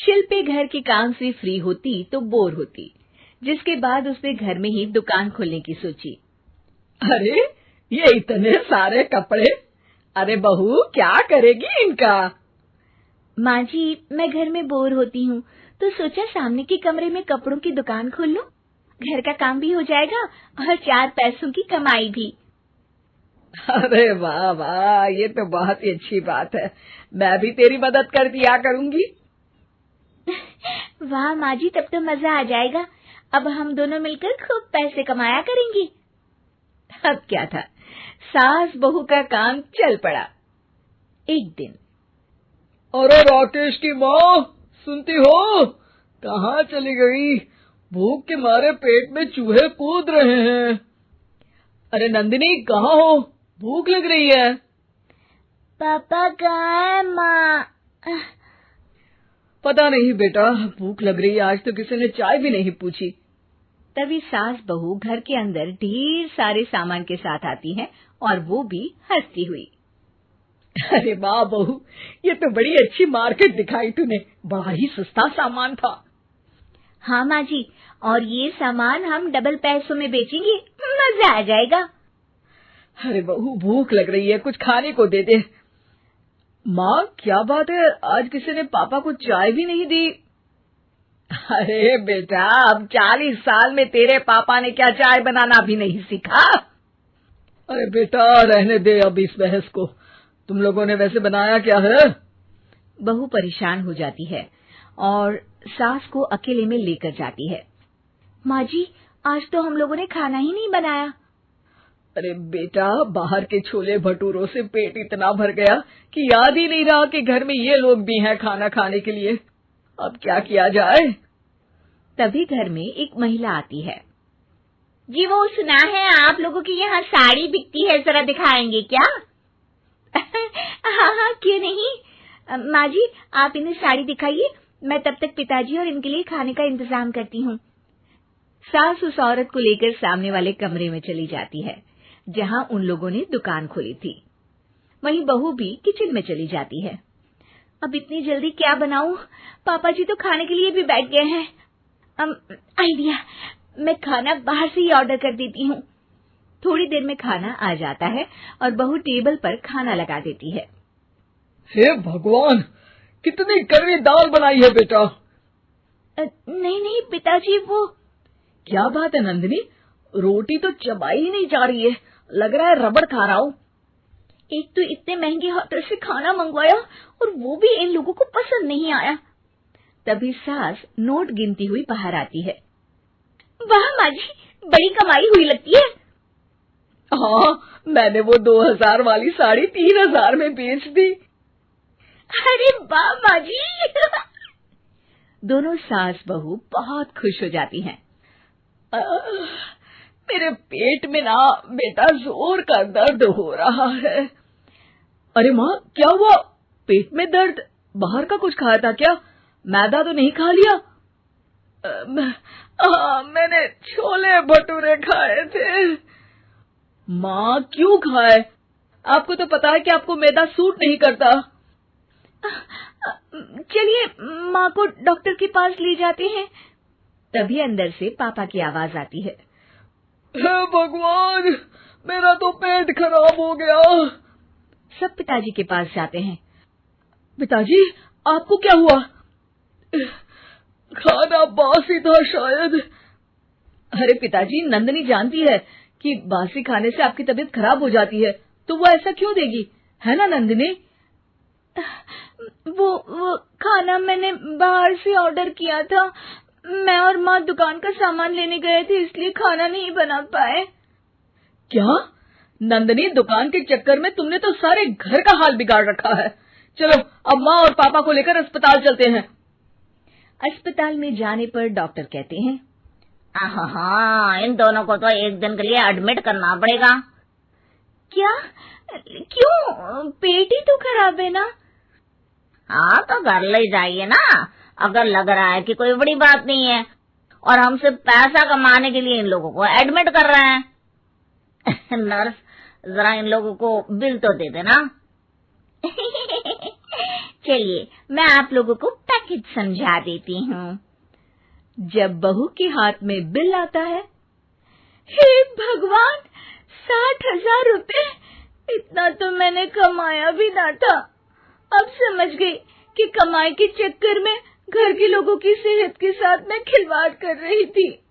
शिल्पी घर के काम से फ्री होती तो बोर होती, जिसके बाद उसने घर में ही दुकान खोलने की सोची। अरे ये इतने सारे कपड़े, अरे बहू क्या करेगी इनका? माँ जी, मैं घर में बोर होती हूँ तो सोचा सामने के कमरे में कपड़ों की दुकान खोल लूं। घर का काम भी हो जाएगा और 4 पैसों की कमाई भी। अरे वाह वाह, ये तो बहुत ही अच्छी बात है। मैं भी तेरी मदद कर दिया करूंगी। वाह माँ जी, तब तो मजा आ जाएगा। अब हम दोनों मिलकर खूब पैसे कमाया करेंगे। अब क्या था, सास बहू का काम चल पड़ा। एक दिन, अरे राकेश की माँ, सुनती हो? कहाँ चली गई? भूख के मारे पेट में चूहे कूद रहे हैं। अरे नंदिनी, कहाँ हो? भूख लग रही है। पापा कहाँ है माँ? पता नहीं बेटा, भूख लग रही है। आज तो किसी ने चाय भी नहीं पूछी। तभी सास बहू घर के अंदर ढेर सारे सामान के साथ आती हैं और वो भी हंसती हुई। अरे वाह बहू, ये तो बड़ी अच्छी मार्केट दिखाई तूने। बड़ा ही सस्ता सामान था। हाँ माँ जी, और ये सामान हम डबल पैसों में बेचेंगे, मजा आ जाएगा। अरे बहू, भूख लग रही है, कुछ खाने को दे दे। माँ क्या बात है, आज किसी ने पापा को चाय भी नहीं दी? अरे बेटा, अब 40 साल में तेरे पापा ने क्या चाय बनाना भी नहीं सीखा? अरे बेटा रहने दे अब इस बहस को। तुम लोगों ने वैसे बनाया क्या है? बहू परेशान हो जाती है और सास को अकेले में लेकर जाती है। माँ जी, आज तो हम लोगों ने खाना ही नहीं बनाया। अरे बेटा, बाहर के छोले भटूरों से पेट इतना भर गया कि याद ही नहीं रहा कि घर में ये लोग भी हैं खाना खाने के लिए। अब क्या किया जाए? तभी घर में एक महिला आती है। जी, वो सुना है आप लोगों की यहाँ साड़ी बिकती है, जरा दिखाएंगे क्या? हाँ हाँ, क्यों नहीं। माँ जी, आप इन्हें साड़ी दिखाइए, मैं तब तक पिताजी और इनके लिए खाने का इंतजाम करती हूँ। सास उस औरत को लेकर सामने वाले कमरे में चली जाती है जहाँ उन लोगों ने दुकान खोली थी। वहीं बहू भी किचन में चली जाती है। अब इतनी जल्दी क्या बनाऊं? पापा जी तो खाने के लिए भी बैठ गए हैं। आइडिया, मैं खाना बाहर से ही ऑर्डर कर देती हूँ। थोड़ी देर में खाना आ जाता है और बहू टेबल पर खाना लगा देती है। हे भगवान, कितनी कड़वी दाल बनाई है बेटा। नहीं नहीं पिताजी, वो क्या बात है नंदिनी, रोटी तो चबाई ही नहीं जा रही है, लग रहा है रबड़ खा रहा हूँ। एक तो इतने महंगे होटल से खाना मंगवाया और वो भी इन लोगों को पसंद नहीं आया। तभी सास नोट गिनती हुई बाहर आती है। वाह माँ जी, बड़ी कमाई हुई लगती है। हाँ, मैंने वो 2000 वाली साड़ी 3000 में बेच दी। अरे वाह माँ जी। दोनों सास बहू बहुत खुश हो जाती हैं। मेरे पेट में ना बेटा जोर का दर्द हो रहा है। अरे माँ, क्या हुआ? पेट में दर्द? बाहर का कुछ खाया था क्या? मैदा तो नहीं खा लिया? मैंने छोले भटूरे खाए थे। माँ क्यों खाए? आपको तो पता है कि आपको मैदा सूट नहीं करता। चलिए माँ को डॉक्टर के पास ले जाते हैं। तभी अंदर से पापा की आवाज आती है। हे भगवान, मेरा तो पेट खराब हो गया। सब पिताजी के पास जाते हैं। पिताजी, आपको क्या हुआ? खाना बासी था शायद। अरे पिताजी, नंदिनी जानती है कि बासी खाने से आपकी तबीयत खराब हो जाती है, तो वो ऐसा क्यों देगी, है ना नंदिनी? वो खाना मैंने बाहर से ऑर्डर किया था। मैं और माँ दुकान का सामान लेने गए थे, इसलिए खाना नहीं बना पाए। क्या नंदिनी, दुकान के चक्कर में तुमने तो सारे घर का हाल बिगाड़ रखा है। चलो अब माँ और पापा को लेकर अस्पताल चलते हैं। अस्पताल में जाने पर डॉक्टर कहते हैं, हाँ, इन दोनों को तो एक दिन के लिए एडमिट करना पड़ेगा। क्या? क्यों? पेट ही तो खराब है ना। हाँ, तो घर ले जाइए ना, अगर लग रहा है कि कोई बड़ी बात नहीं है और हम सिर्फ पैसा कमाने के लिए इन लोगों को एडमिट कर रहे हैं। नर्स, जरा इन लोगों को बिल तो दे देना। चलिए, मैं आप लोगों को पैकेज हित समझा देती हूँ। जब बहू के हाथ में बिल आता है, हे भगवान, 60,000 रुपए! इतना तो मैंने कमाया भी ना था। अब समझ गई कि कमाई के चक्कर में घर के लोगों की सेहत के साथ मैं खिलवाड़ कर रही थी।